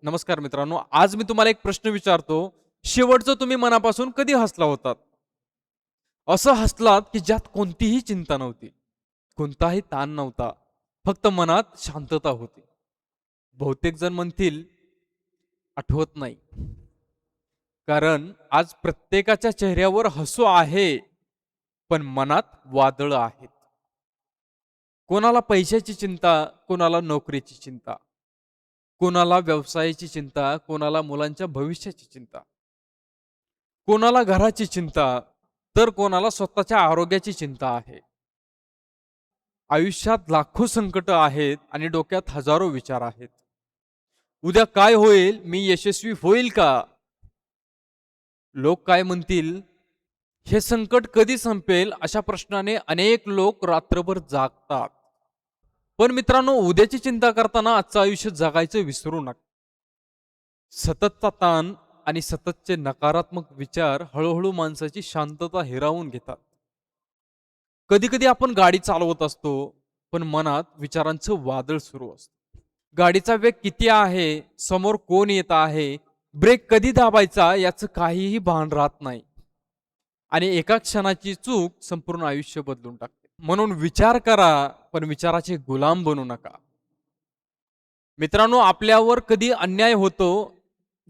नमस्कार मित्रांनो. आज मी तुम्हाला एक प्रश्न विचारतो. शेवटचं तुम्ही मनापासून कधी हसला होतात? असं हसलात की ज्यात कोणतीही चिंता नव्हती, कोणताही ताण नव्हता. फक्त मनात शांतता होती. बहुतेक जण म्हणतील आठवत नाही. कारण आज प्रत्येकाच्या चेहऱ्यावर हसू आहे, पण मनात वादळ आहेत. कोणाला पैशाची चिंता, कोणाला नोकरीची चिंता, कोणाला व्यवसायाची चिंता, कोणाला मुलांच्या भविष्याची चिंता, कोणाला घराची चिंता, तर कोणाला स्वतःच्या आरोग्याची चिंता आहे. आयुष्यात लाखो संकट आहेत आणि डोक्यात हजारो विचार आहेत. उद्या काय होईल? मी यशस्वी होईल का? लोक काय म्हणतील? हे संकट कधी संपेल? अशा प्रश्नाने अनेक लोक रात्रभर जागतात. पण मित्रांनो, उद्याची चिंता करताना आजचं आयुष्य जगायचं विसरू नका. सततचा ताण आणि सततचे नकारात्मक विचार हळूहळू माणसाची शांतता हिरावून घेतात. कधी कधी आपण गाडी चालवत असतो, पण मनात विचारांचं वादळ सुरू असतं. गाडीचा वेग किती आहे, समोर कोण येत आहे, ब्रेक कधी दाबायचा याचं काहीही भान राहत नाही. आणि एका क्षणाची चूक संपूर्ण आयुष्य बदलून टाकते. म्हणून विचार करा, पण विचाराचे गुलाम बनू नका. मित्रांनो, आपल्यावर कधी अन्याय होतो,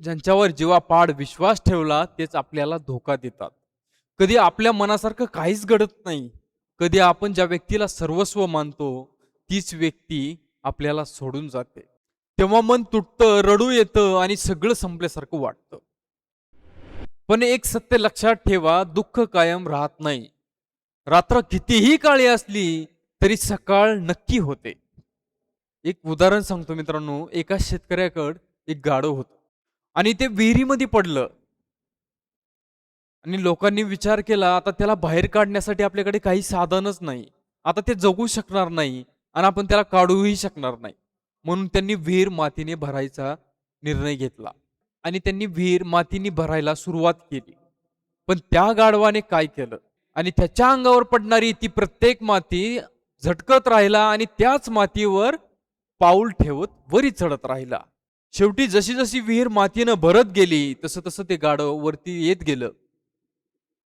ज्यांच्यावर जीवापाड विश्वास ठेवला तेच आपल्याला धोका देतात. कधी आपल्या मनासारखं काहीच घडत नाही. कधी आपण ज्या व्यक्तीला सर्वस्व मानतो तीच व्यक्ती आपल्याला सोडून जाते. तेव्हा मन तुटतं, रडू येतं आणि सगळं संपल्यासारखं वाटतं. पण एक सत्य लक्षात ठेवा, दुःख कायम राहत नाही. रात्र कितीही काळी असली तरी सकाळ नक्की होते. एक उदाहरण सांगतो मित्रांनो. एका शेतकऱ्याकडे एक गाढव होतं आणि ते विहिरीमध्ये पडलं. आणि लोकांनी विचार केला, आता त्याला बाहेर काढण्यासाठी आपल्याकडे काही साधनच नाही. आता ते जगू शकणार नाही आणि आपण त्याला काढूही शकणार नाही. म्हणून त्यांनी विहीर मातीने भरायचा निर्णय घेतला आणि त्यांनी विहीर मातीने भरायला सुरुवात केली. पण त्या गाढवाने काय केलं? आणि त्याच्या अंगावर पडणारी ती प्रत्येक माती झटकत राहिला आणि त्याच मातीवर पाऊल ठेवत वरी चढत राहिला. शेवटी जशी जशी विहीर मातीनं भरत गेली तसं तसं ते गाढव वरती येत गेलं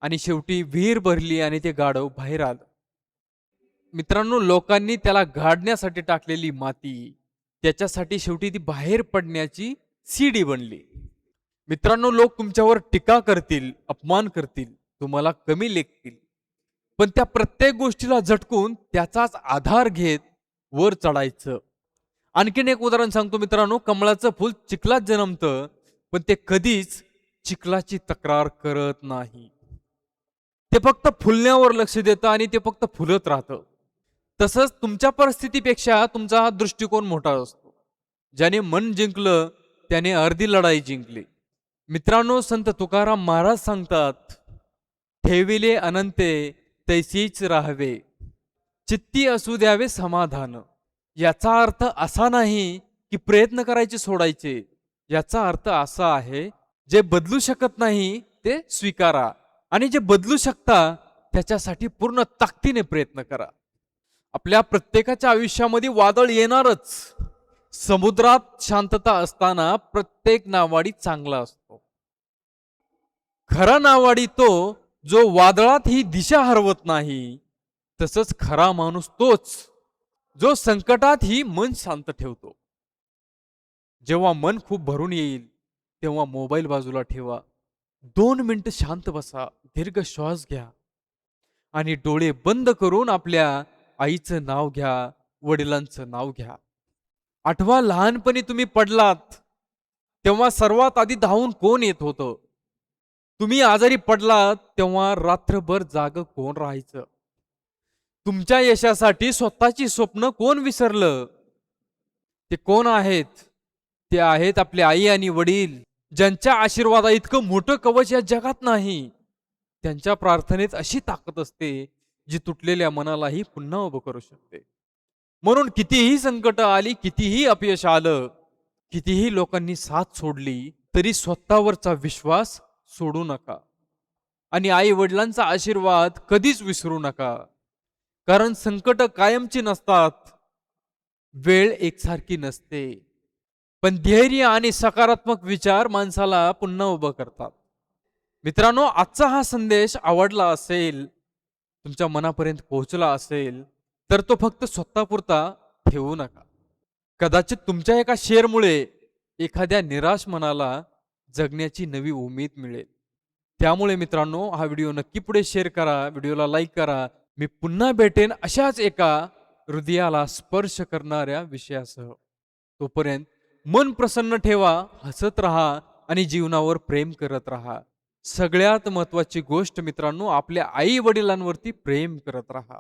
आणि शेवटी विहीर भरली आणि ते गाढव बाहेर आलं. मित्रांनो, लोकांनी त्याला गाडण्यासाठी टाकलेली माती त्याच्यासाठी शेवटी ती बाहेर पडण्याची सीडी बनली. मित्रांनो, लोक तुमच्यावर टीका करतील, अपमान करतील, तुम्हाला कमी लेखतील, पण त्या प्रत्येक गोष्टीला झटकून त्याचाच आधार घेत वर चढायचं. आणखीन एक उदाहरण सांगतो मित्रांनो. कमळाचं फूल चिखलात जन्मतं, पण ते कधीच चिखलाची तक्रार करत नाही. ते फक्त फुलण्यावर लक्ष देतं आणि ते फक्त फुलत राहतं. तसंच तुमच्या परिस्थितीपेक्षा तुमचा हा दृष्टिकोन मोठा असतो. ज्याने मन जिंकलं त्याने अर्धी लढाई जिंकली. मित्रांनो, संत तुकाराम महाराज सांगतात, ठेविले अनंते तैसीच राहावे, चित्ती असू द्यावे समाधान. याचा अर्थ असा नाही की प्रयत्न करायचे सोडायचे. याचा अर्थ असा आहे, जे बदलू शकत नाही ते स्वीकारा आणि जे बदलू शकता त्याच्यासाठी पूर्ण ताकदीने प्रयत्न करा. आपल्या प्रत्येकाच्या आयुष्यामध्ये वादळ येणारच. समुद्रात शांतता असताना प्रत्येक नावाडी चांगला असतो. खरा नावाडी तो जो वादळात ही दिशा हरवत नाही. तसंच खरा माणूस तोच जो संकटात ही मन शांत ठेवतो. जेव्हा मन खूप भरून येईल तेव्हा मोबाईल बाजूला ठेवा. 2 मिनिटं शांत बसा, दीर्घ श्वास घ्या आणि डोळे बंद करून आपल्या आईचं नाव घ्या, वडिलांचं नाव घ्या. आठवा, लहानपणी तुम्ही पडलात तेव्हा सर्वात आधी धावून कोण येत होतं? तुम्ही आजारी पडलात तेव्हा रात्रभर जाग कोण राहायचं? तुमच्या यशासाठी स्वतःची स्वप्न कोण विसरलं? ते कोण आहेत? ते आहेत आपले आई आणि वडील, ज्यांच्या आशीर्वादा इतकं मोठं कवच या जगात नाही. त्यांच्या प्रार्थनेत अशी ताकद असते जी तुटलेल्या मनालाही पुन्हा उभं करू शकते. म्हणून कितीही संकट आली, कितीही अपयश आलं, कितीही लोकांनी साथ सोडली, तरी स्वतःवरचा विश्वास सोडू नका आणि आई वडिलांचा आशीर्वाद कधीच विसरू नका. कारण संकट कायमची नसतात, वेळ एकसारखी नसते. पण धैर्य आणि सकारात्मक विचार माणसाला पुन्हा उभं करतात. मित्रांनो, आजचा हा संदेश आवडला असेल, तुमच्या मनापर्यंत पोहोचला असेल, तर तो फक्त स्वतःपुरता ठेवू नका. कदाचित तुमच्या एका शेअरमुळे एखाद्या निराश मनाला जगण्याची नवी उमेद मिळेल. त्यामुळे मित्रांनो, हा व्हिडिओ नक्की पुढे शेअर करा, व्हिडिओला लाईक करा. मी पुन्हा भेटेन अशाच एका हृदयाला स्पर्श करणाऱ्या विषयासह. तोपर्यंत मन प्रसन्न ठेवा, हसत राहा आणि जीवनावर प्रेम करत राहा. सगळ्यात महत्वाची गोष्ट मित्रांनो, आपल्या आई वडिलांवरती प्रेम करत राहा.